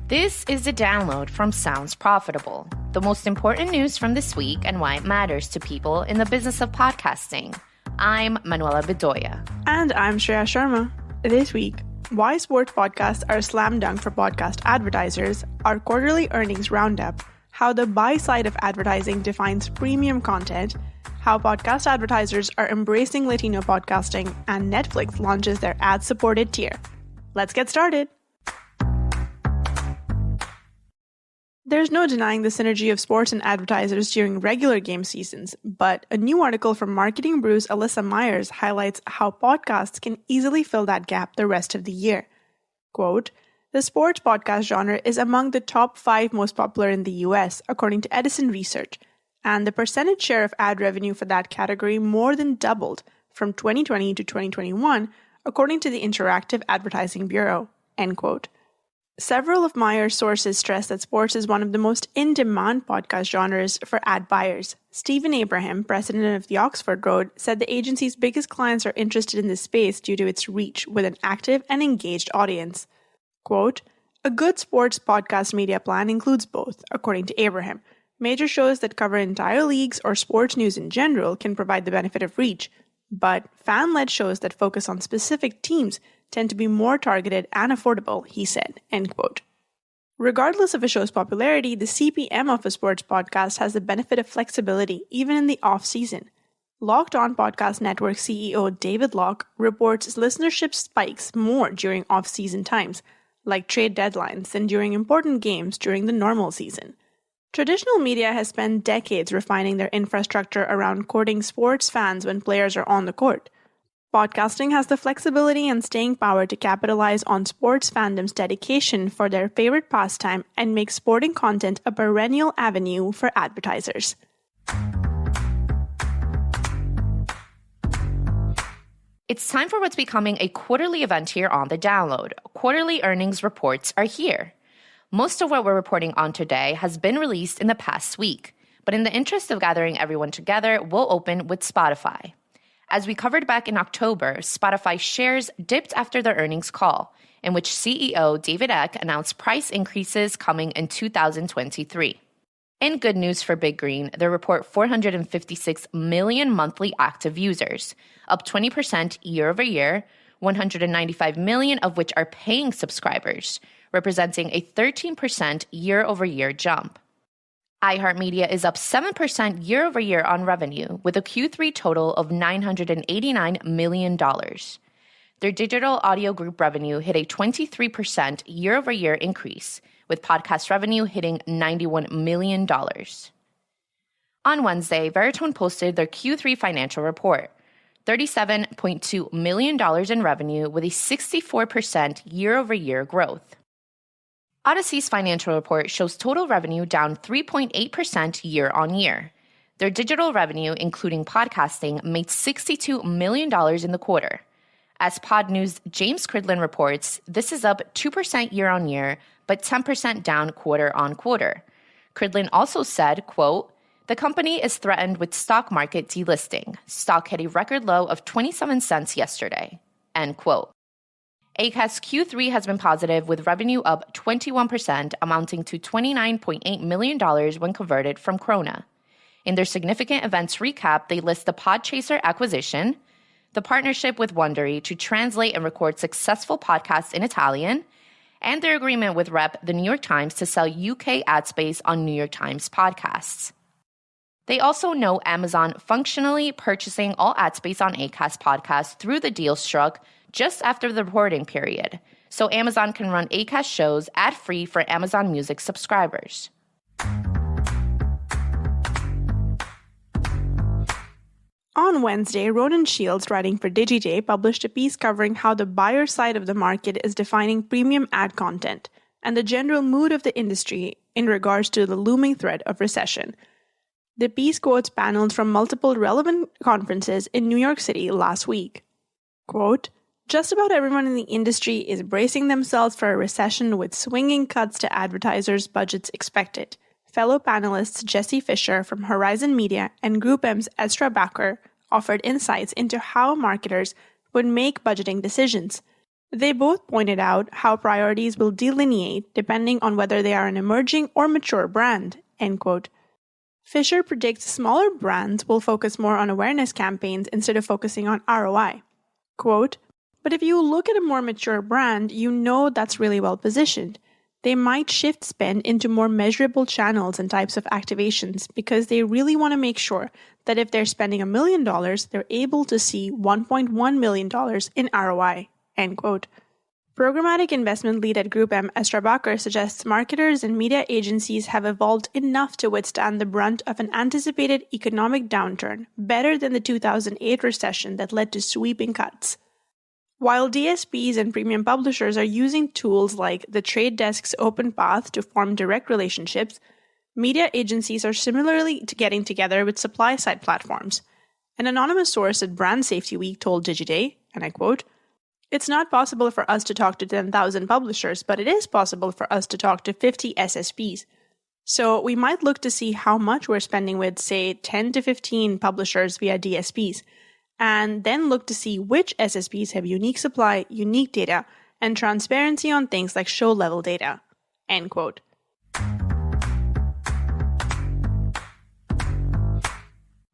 This is the download from Sounds Profitable, the most important news from this week and why it matters to people in the business of podcasting. I'm Manuela Bedoya. And I'm Shreya Sharma. This week, why sports podcasts are a slam dunk for podcast advertisers, our quarterly earnings roundup, how the buy side of advertising defines premium content, how podcast advertisers are embracing Latino podcasting, and Netflix launches their ad-supported tier. Let's get started. There's no denying the synergy of sports and advertisers during regular game seasons, but a new article from Marketing Brew's Alyssa Myers highlights how podcasts can easily fill that gap the rest of the year. Quote, "The sports podcast genre is among the top 5 most popular in the US, according to Edison Research, and the percentage share of ad revenue for that category more than doubled from 2020 to 2021, according to the Interactive Advertising Bureau." End quote. Several of Myers' sources stress that sports is one of the most in-demand podcast genres for ad buyers. Stephen Abraham, president of the Oxford Road, said the agency's biggest clients are interested in this space due to its reach with an active and engaged audience. Quote, "A good sports podcast media plan includes both," according to Abraham. "Major shows that cover entire leagues or sports news in general can provide the benefit of reach, but fan-led shows that focus on specific teams tend to be more targeted and affordable," he said, end quote. Regardless of a show's popularity, the CPM of a sports podcast has the benefit of flexibility even in the off-season. Locked On Podcast Network CEO David Locke reports listenership spikes more during off-season times, like trade deadlines, than during important games during the normal season. Traditional media has spent decades refining their infrastructure around courting sports fans when players are on the court. Podcasting has the flexibility and staying power to capitalize on sports fandom's dedication for their favorite pastime and make sporting content a perennial avenue for advertisers. It's time for what's becoming a quarterly event here on The Download. Quarterly earnings reports are here. Most of what we're reporting on today has been released in the past week, but in the interest of gathering everyone together, we'll open with Spotify. As we covered back in October, Spotify shares dipped after their earnings call, in which CEO David Eck announced price increases coming in 2023. In good news for Big Green, they report 456 million monthly active users, up 20% year over year, 195 million of which are paying subscribers, representing a 13% year over year jump. iHeartMedia is up 7% year over year on revenue, with a Q3 total of $989 million. Their digital audio group revenue hit a 23% year over year increase, with podcast revenue hitting $91 million. On Wednesday, Veritone posted their Q3 financial report, $37.2 million in revenue with a 64% year over year growth. Odyssey's financial report shows total revenue down 3.8% year on year. Their digital revenue, including podcasting, made $62 million in the quarter. As Pod News' James Cridlin reports, this is up 2% year on year, but 10% down quarter on quarter. Cridlin also said, quote, "The company is threatened with stock market delisting. Stock hit a record low of 27 cents yesterday," end quote. Acast's Q3 has been positive, with revenue up 21%, amounting to $29.8 million when converted from krona. In their significant events recap, they list the Podchaser acquisition, the partnership with Wondery to translate and record successful podcasts in Italian, and their agreement with Rep, the New York Times, to sell UK ad space on New York Times podcasts. They also note Amazon functionally purchasing all ad space on Acast podcasts through the deal struck just after the reporting period, so Amazon can run Acast shows ad-free for Amazon Music subscribers. On Wednesday, Ronan Shields, writing for Digiday, published a piece covering how the buyer side of the market is defining premium ad content and the general mood of the industry in regards to the looming threat of recession. The piece quotes panels from multiple relevant conferences in New York City last week. Quote, "Just about everyone in the industry is bracing themselves for a recession with swinging cuts to advertisers' budgets expected." Fellow panelists Jesse Fisher from Horizon Media and Group M's Ezra Backer offered insights into how marketers would make budgeting decisions. They both pointed out how priorities will delineate depending on whether they are an emerging or mature brand, end quote. Fisher predicts smaller brands will focus more on awareness campaigns instead of focusing on ROI. Quote, but if you look at a more mature brand, you know that's really well positioned. They might shift spend into more measurable channels and types of activations because they really want to make sure that if they're spending $1 million, they're able to see $1.1 million in ROI, end quote. Programmatic investment lead at Group M, Estra Bakker, suggests marketers and media agencies have evolved enough to withstand the brunt of an anticipated economic downturn better than the 2008 recession that led to sweeping cuts. While DSPs and premium publishers are using tools like the Trade Desk's Open Path to form direct relationships, media agencies are similarly getting together with supply-side platforms. An anonymous source at Brand Safety Week told Digiday, and I quote, "It's not possible for us to talk to 10,000 publishers, but it is possible for us to talk to 50 SSPs. So we might look to see how much we're spending with, say, 10 to 15 publishers via DSPs, and then look to see which SSPs have unique supply, unique data, and transparency on things like show-level data." End quote.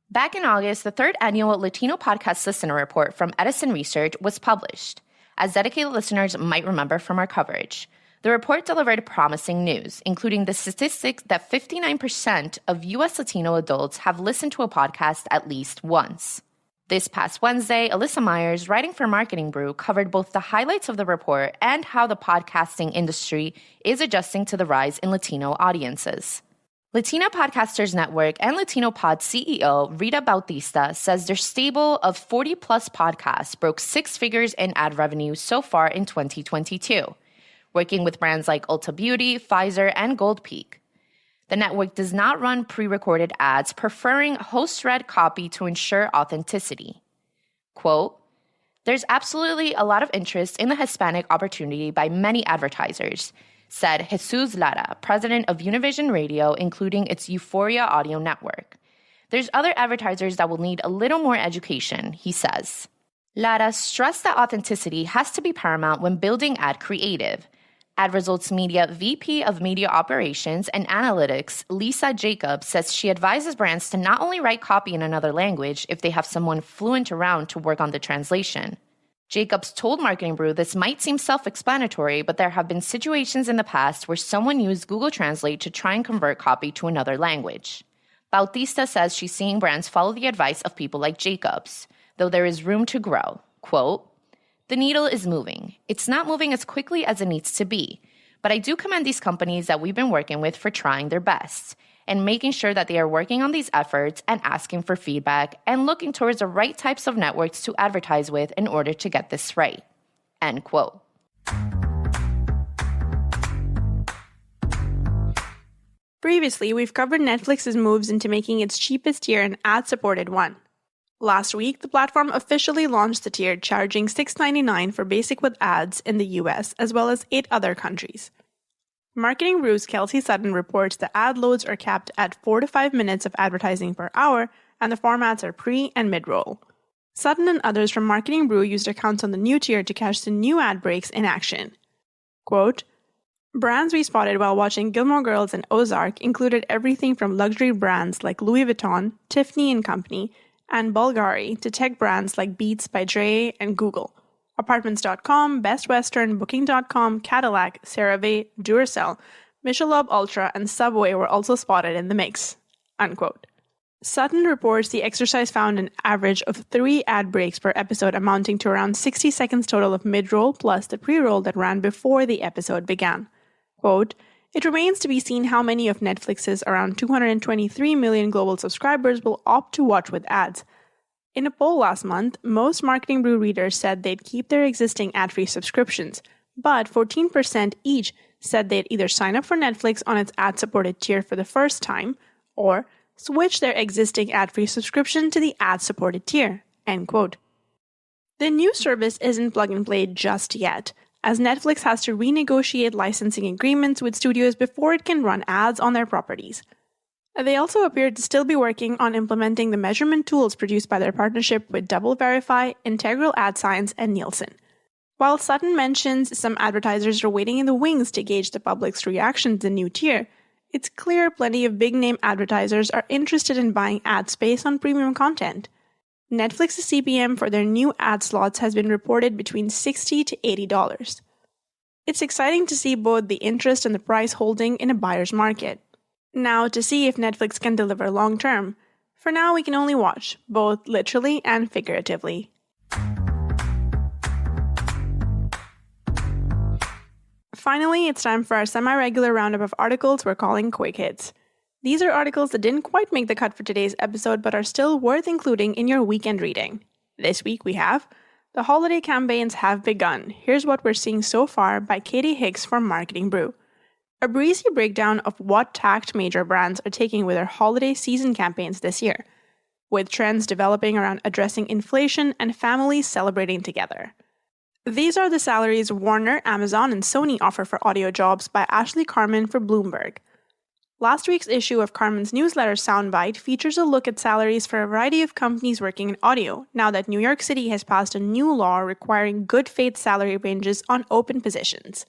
Back in August, the third annual Latino Podcast Listener Report from Edison Research was published. As dedicated listeners might remember from our coverage, the report delivered promising news, including the statistics that 59% of U.S. Latino adults have listened to a podcast at least once. This past Wednesday, Alyssa Myers, writing for Marketing Brew, covered both the highlights of the report and how the podcasting industry is adjusting to the rise in Latino audiences. Latina Podcasters Network and Latino Pod CEO Rita Bautista says their stable of 40-plus podcasts broke six figures in ad revenue so far in 2022, working with brands like Ulta Beauty, Pfizer, and Gold Peak. The network does not run pre-recorded ads, preferring host-read copy to ensure authenticity. Quote, "There's absolutely a lot of interest in the Hispanic opportunity by many advertisers," said Jesus Lara, president of Univision Radio, including its Euphoria audio network. "There's other advertisers that will need a little more education," he says. Lara stressed that authenticity has to be paramount when building ad creative. Ad Results Media VP of Media Operations and Analytics, Lisa Jacobs, says she advises brands to not only write copy in another language if they have someone fluent around to work on the translation. Jacobs told Marketing Brew this might seem self-explanatory, but there have been situations in the past where someone used Google Translate to try and convert copy to another language. Bautista says she's seeing brands follow the advice of people like Jacobs, though there is room to grow. Quote, "The needle is moving. It's not moving as quickly as it needs to be, but I do commend these companies that we've been working with for trying their best and making sure that they are working on these efforts and asking for feedback and looking towards the right types of networks to advertise with in order to get this right." End quote. Previously, we've covered Netflix's moves into making its cheapest tier an ad-supported one. Last week, the platform officially launched the tier charging $6.99 for basic with ads in the US, as well as 8 other countries. Marketing Brew's Kelsey Sutton reports the ad loads are capped at 4 to 5 minutes of advertising per hour, and the formats are pre- and mid-roll. Sutton and others from Marketing Brew used accounts on the new tier to catch the new ad breaks in action. Quote, "Brands we spotted while watching Gilmore Girls and Ozark included everything from luxury brands like Louis Vuitton, Tiffany & Company, and Bulgari to tech brands like Beats by Dre and Google. Apartments.com, Best Western, Booking.com, Cadillac, CeraVe, Duracell, Michelob Ultra, and Subway were also spotted in the mix." Unquote. Sutton reports the exercise found an average of 3 ad breaks per episode, amounting to around 60 seconds total of mid-roll plus the pre-roll that ran before the episode began. Quote, "It remains to be seen how many of Netflix's around 223 million global subscribers will opt to watch with ads. In a poll last month, most Marketing Brew readers said they'd keep their existing ad-free subscriptions, but 14% each said they'd either sign up for Netflix on its ad-supported tier for the first time or switch their existing ad-free subscription to the ad-supported tier." End quote. The new service isn't plug-and-play just yet, as Netflix has to renegotiate licensing agreements with studios before it can run ads on their properties. They also appear to still be working on implementing the measurement tools produced by their partnership with DoubleVerify, Integral Ad Science, and Nielsen. While Sutton mentions some advertisers are waiting in the wings to gauge the public's reaction to the new tier, it's clear plenty of big-name advertisers are interested in buying ad space on premium content. Netflix's CPM for their new ad slots has been reported between $60 to $80. It's exciting to see both the interest and the price holding in a buyer's market. Now, to see if Netflix can deliver long-term, for now we can only watch, both literally and figuratively. Finally, it's time for our semi-regular roundup of articles we're calling Quick Hits. These are articles that didn't quite make the cut for today's episode but are still worth including in your weekend reading. This week we have The Holiday Campaigns Have Begun. Here's what we're seeing so far by Katie Hicks from Marketing Brew. A breezy breakdown of what tact major brands are taking with their holiday season campaigns this year, with trends developing around addressing inflation and families celebrating together. These are the salaries Warner, Amazon, and Sony offer for audio jobs by Ashley Carmen for Bloomberg. Last week's issue of Carmen's newsletter Soundbite features a look at salaries for a variety of companies working in audio, now that New York City has passed a new law requiring good faith salary ranges on open positions.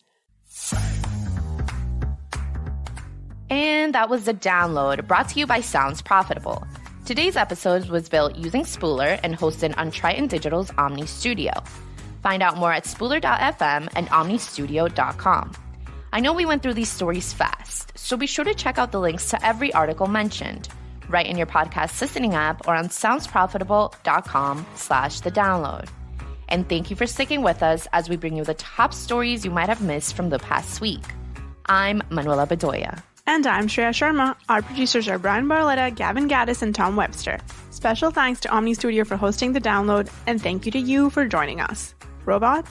And that was The Download, brought to you by Sounds Profitable. Today's episode was built using Spooler and hosted on Triton Digital's Omni Studio. Find out more at spooler.fm and omnistudio.com. I know we went through these stories fast, so be sure to check out the links to every article mentioned, right in your podcast listening app or on soundsprofitable.com/thedownload. And thank you for sticking with us as we bring you the top stories you might have missed from the past week. I'm Manuela Bedoya. And I'm Shreya Sharma. Our producers are Brian Barletta, Gavin Gaddis, and Tom Webster. Special thanks to Omni Studio for hosting The Download, and thank you to you for joining us. Robot?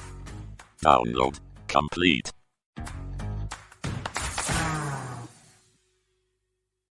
Download complete.